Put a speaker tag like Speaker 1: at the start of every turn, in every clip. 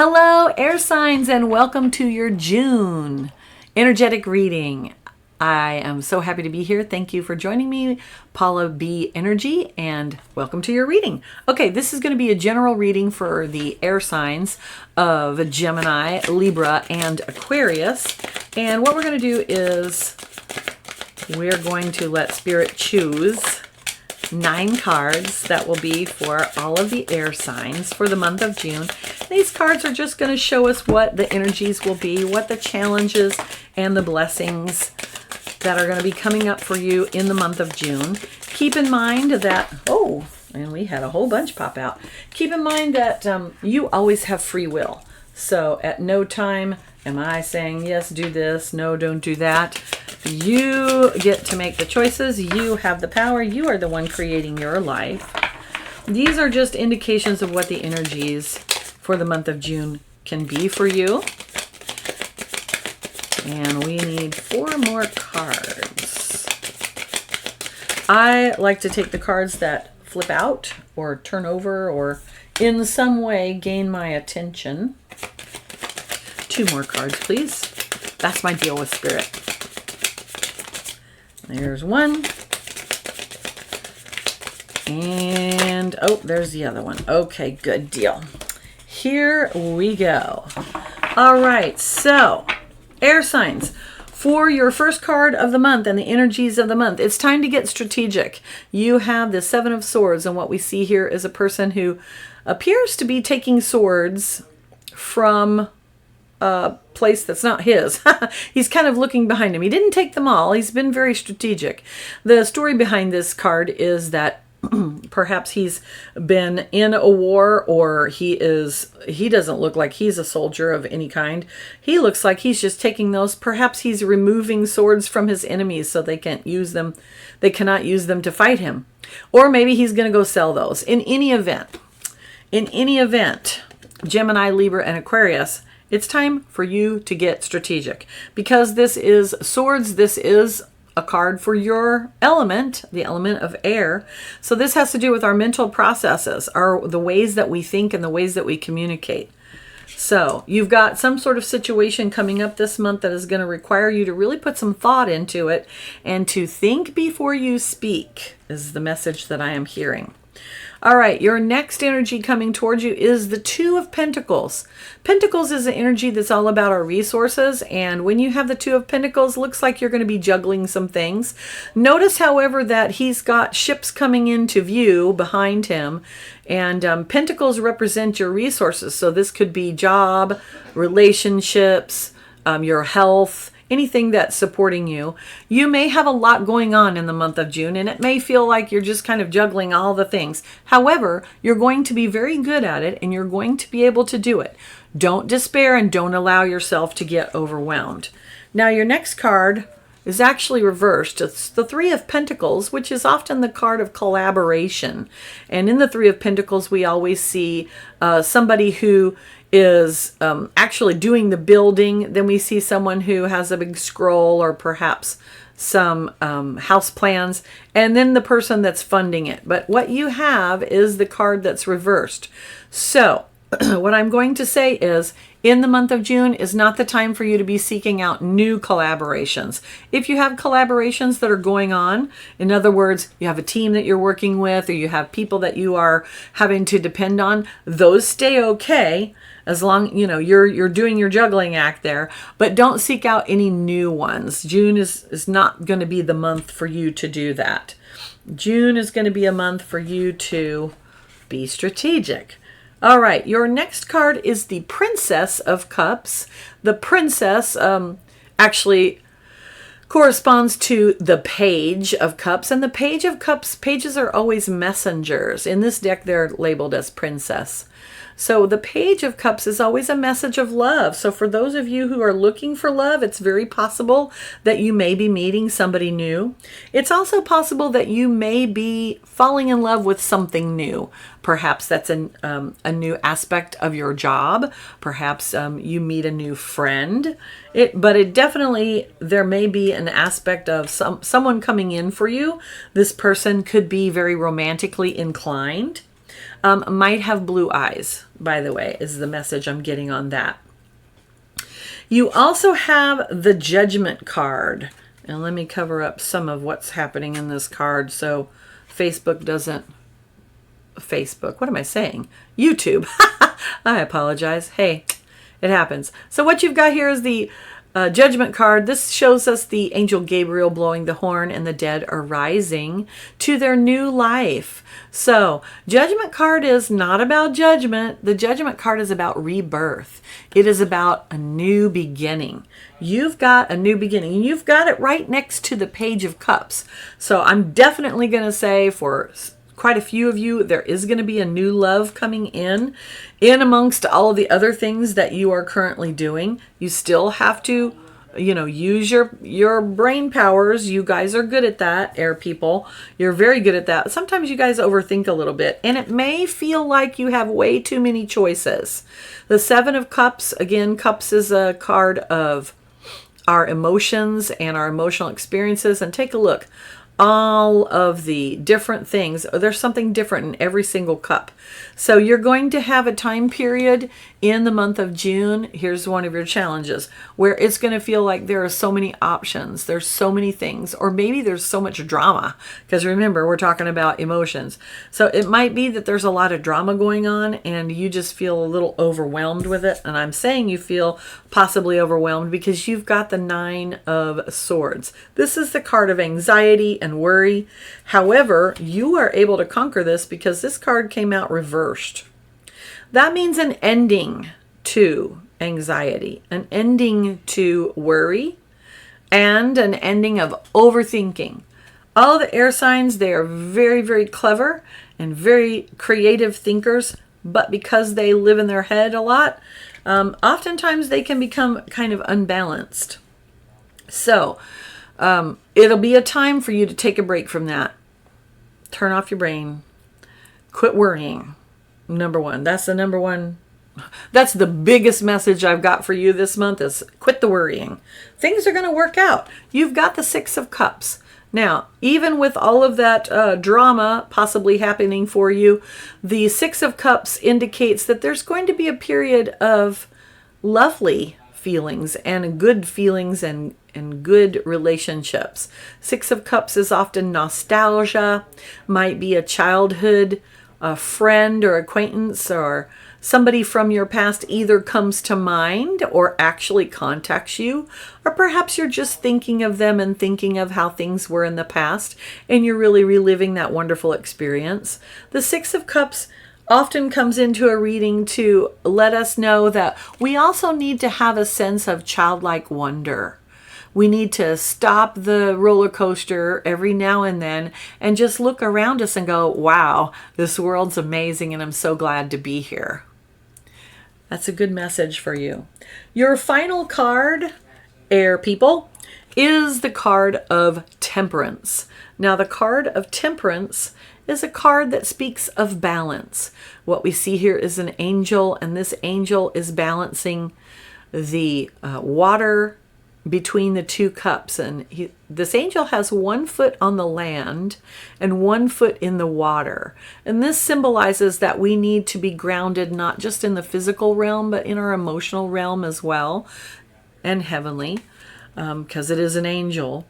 Speaker 1: Hello, air signs, and welcome to your June energetic reading. I am so happy to be here. Thank you for joining me, Paula B. Energy, and welcome to your reading. Okay, this is going to be a general reading for the air signs of Gemini, Libra, and Aquarius. And what we're going to do is we're going to let Spirit choose 9 cards that will be for all of the air signs for the month of June. These cards are just going to show us what the energies will be, what the challenges and the blessings that are going to be coming up for you in the month of June. Keep in mind that, and we had a whole bunch pop out. Keep in mind that you always have free will. So at no time am I saying, yes, do this, no, don't do that. You get to make the choices. You have the power. You are the one creating your life. These are just indications of what the energies for the month of June can be for you. And we need 4 more cards. I like to take the cards that flip out or turn over or in some way gain my attention. 2 more cards, please. That's my deal with Spirit. There's one. And, there's the other one. Okay, good deal. Here we go. All right, so air signs. For your first card of the month and the energies of the month, it's time to get strategic. You have the 7 of Swords, and what we see here is a person who appears to be taking swords from a place that's not his. He's kind of looking behind him. He didn't take them all. He's been very strategic. The story behind this card is that perhaps he's been in a war, or he doesn't look like he's a soldier of any kind. He looks like he's just taking those. Perhaps he's removing swords from his enemies so they can't use them. They cannot use them to fight him. Or maybe he's going to go sell those. In any event, Gemini, Libra, and Aquarius, it's time for you to get strategic, because this is swords. This is a card for your element, the element of air. So this has to do with our mental processes, the ways that we think and the ways that we communicate. So you've got some sort of situation coming up this month that is going to require you to really put some thought into it and to think before you speak, is the message that I am hearing. All right, your next energy coming towards you is the 2 of Pentacles. Pentacles is an energy that's all about our resources, and when you have the 2 of Pentacles, looks like you're going to be juggling some things. Notice, however, that he's got ships coming into view behind him, and Pentacles represent your resources. So this could be job, relationships, your health, anything that's supporting you. You may have a lot going on in the month of June, and it may feel like you're just kind of juggling all the things. However, you're going to be very good at it, and you're going to be able to do it. Don't despair, and don't allow yourself to get overwhelmed. Now, your next card is actually reversed. It's the 3 of Pentacles, which is often the card of collaboration. And in the 3 of Pentacles, we always see somebody who is actually doing the building. Then we see someone who has a big scroll, or perhaps some house plans, and then the person that's funding it. But what you have is the card that's reversed. So what I'm going to say is, in the month of June is not the time for you to be seeking out new collaborations. If you have collaborations that are going on, in other words, you have a team that you're working with, or you have people that you are having to depend on, those stay okay, as long, you're doing your juggling act there, but don't seek out any new ones. June is not going to be the month for you to do that. June is going to be a month for you to be strategic. All right, your next card is the Princess of Cups. The Princess actually corresponds to the Page of Cups, and the Page of Cups, pages are always messengers. In this deck, they're labeled as Princess. So the Page of Cups is always a message of love. So for those of you who are looking for love, it's very possible that you may be meeting somebody new. It's also possible that you may be falling in love with something new. Perhaps that's a new aspect of your job. Perhaps you meet a new friend. But it definitely, there may be an aspect of someone coming in for you. This person could be very romantically inclined. Might have blue eyes, by the way, is the message I'm getting on that. You also have the Judgment card. And let me cover up some of what's happening in this card so Facebook doesn't... what am I saying? YouTube. I apologize. Hey, it happens. So what you've got here is the Judgment card. This shows us the angel Gabriel blowing the horn and the dead are rising to their new life. So Judgment card is not about judgment. The Judgment card is about rebirth. It is about a new beginning. You've got a new beginning, and you've got it right next to the Page of Cups. So I'm definitely going to say for quite a few of you, there is going to be a new love coming in amongst all of the other things that you are currently doing. You still have to, use your brain powers. You guys are good at that, air people. You're very good at that. Sometimes you guys overthink a little bit, and it may feel like you have way too many choices. The Seven of Cups, again, Cups is a card of our emotions and our emotional experiences. And take a look. All of the different things, there's something different in every single cup. So you're going to have a time period in the month of June. Here's one of your challenges where it's going to feel like there are so many options. There's so many things, or maybe there's so much drama, because remember, we're talking about emotions. So it might be that there's a lot of drama going on and you just feel a little overwhelmed with it. And I'm saying you feel possibly overwhelmed because you've got the Nine of Swords. This is the card of anxiety and worry. However, you are able to conquer this because this card came out reversed. That means an ending to anxiety, an ending to worry, and an ending of overthinking. All the air signs, they are very, very clever and very creative thinkers, but because they live in their head a lot, oftentimes they can become kind of unbalanced. So it'll be a time for you to take a break from that. Turn off your brain. Quit worrying. Number one. That's the number one. That's the biggest message I've got for you this month is quit the worrying. Things are going to work out. You've got the Six of Cups. Now, even with all of that drama possibly happening for you, the Six of Cups indicates that there's going to be a period of lovely feelings and good feelings and good relationships. Six of Cups is often nostalgia, might be a childhood, a friend or acquaintance or somebody from your past either comes to mind or actually contacts you, or perhaps you're just thinking of them and thinking of how things were in the past and you're really reliving that wonderful experience. The Six of Cups often comes into a reading to let us know that we also need to have a sense of childlike wonder. We need to stop the roller coaster every now and then and just look around us and go, wow, this world's amazing and I'm so glad to be here. That's a good message for you. Your final card, air people, is the card of Temperance. Now, the card of Temperance is a card that speaks of balance. What we see here is an angel, and this angel is balancing the water between the two cups. And this angel has 1 foot on the land and 1 foot in the water. And this symbolizes that we need to be grounded not just in the physical realm, but in our emotional realm as well, and heavenly, because it is an angel.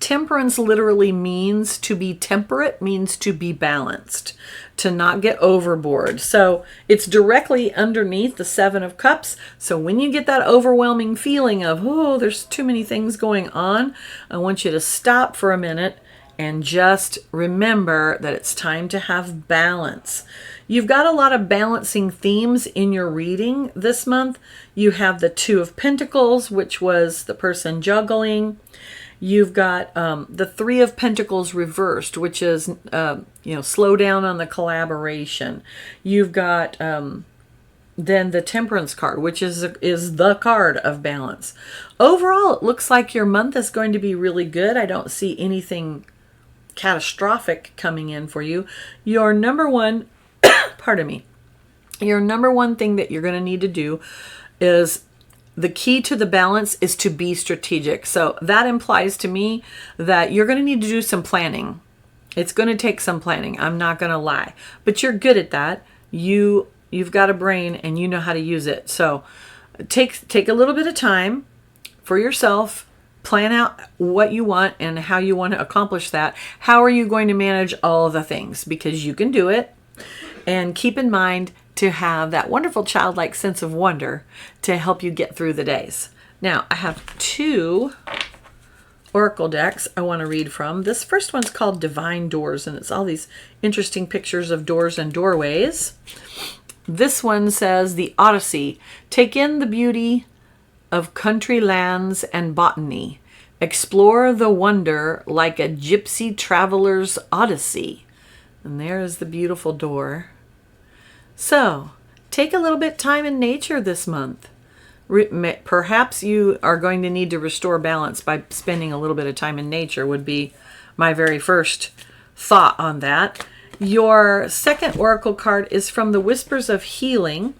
Speaker 1: Temperance literally means to be temperate, means to be balanced, to not get overboard. So it's directly underneath the Seven of Cups. So when you get that overwhelming feeling of, oh, there's too many things going on, I want you to stop for a minute and just remember that it's time to have balance. You've got a lot of balancing themes in your reading this month. You have the Two of Pentacles, which was the person juggling. You've got the Three of Pentacles reversed, which is, slow down on the collaboration. You've got then the Temperance card, which is the card of balance. Overall, it looks like your month is going to be really good. I don't see anything catastrophic coming in for you. Your number one, your number one thing that you're going to need to do is the key to the balance is to be strategic. So that implies to me that you're going to need to do some planning. It's going to take some planning. I'm not going to lie, but you're good at that. You've got a brain and you know how to use it. So take a little bit of time for yourself. Plan out what you want and how you want to accomplish that. How are you going to manage all of the things? Because you can do it. And keep in mind to have that wonderful childlike sense of wonder to help you get through the days. Now, I have 2 oracle decks I want to read from. This first one's called Divine Doors, and it's all these interesting pictures of doors and doorways. This one says, The Odyssey. Take in the beauty of country lands and botany. Explore the wonder like a gypsy traveler's odyssey. And there is the beautiful door. So, take a little bit time in nature this month. Perhaps you are going to need to restore balance by spending a little bit of time in nature would be my very first thought on that. Your second oracle card is from the Whispers of Healing,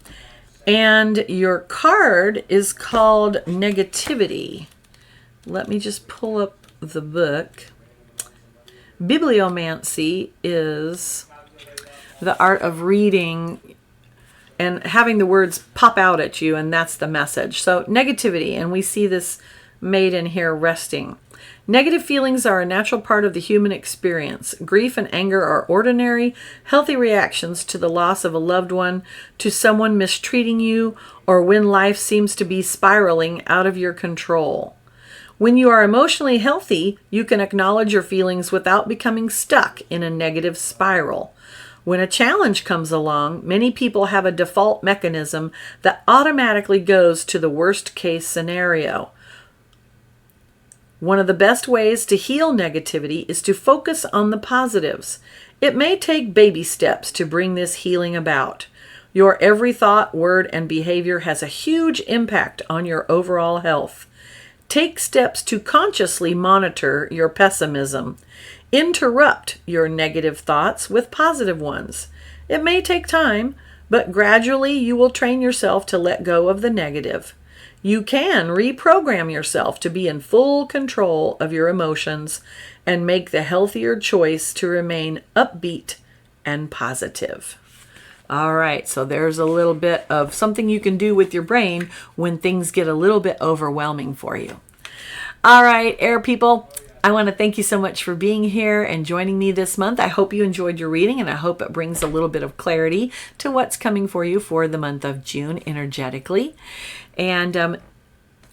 Speaker 1: and your card is called Negativity. Let me just pull up the book. Bibliomancy is the art of reading and having the words pop out at you, and that's the message. So negativity, and we see this maiden here resting. Negative feelings are a natural part of the human experience. Grief and anger are ordinary, healthy reactions to the loss of a loved one, to someone mistreating you, or when life seems to be spiraling out of your control. When you are emotionally healthy, you can acknowledge your feelings without becoming stuck in a negative spiral. When a challenge comes along, many people have a default mechanism that automatically goes to the worst case scenario. One of the best ways to heal negativity is to focus on the positives. It may take baby steps to bring this healing about. Your every thought, word, and behavior has a huge impact on your overall health. Take steps to consciously monitor your pessimism. Interrupt your negative thoughts with positive ones. It may take time, but gradually you will train yourself to let go of the negative. You can reprogram yourself to be in full control of your emotions and make the healthier choice to remain upbeat and positive. All right, so there's a little bit of something you can do with your brain when things get a little bit overwhelming for you. All right, air people, I want to thank you so much for being here and joining me this month. I hope you enjoyed your reading, and I hope it brings a little bit of clarity to what's coming for you for the month of June energetically. And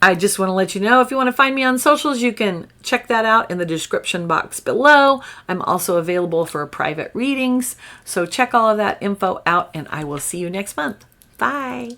Speaker 1: I just want to let you know, if you want to find me on socials, you can check that out in the description box below. I'm also available for private readings, so check all of that info out, and I will see you next month. Bye.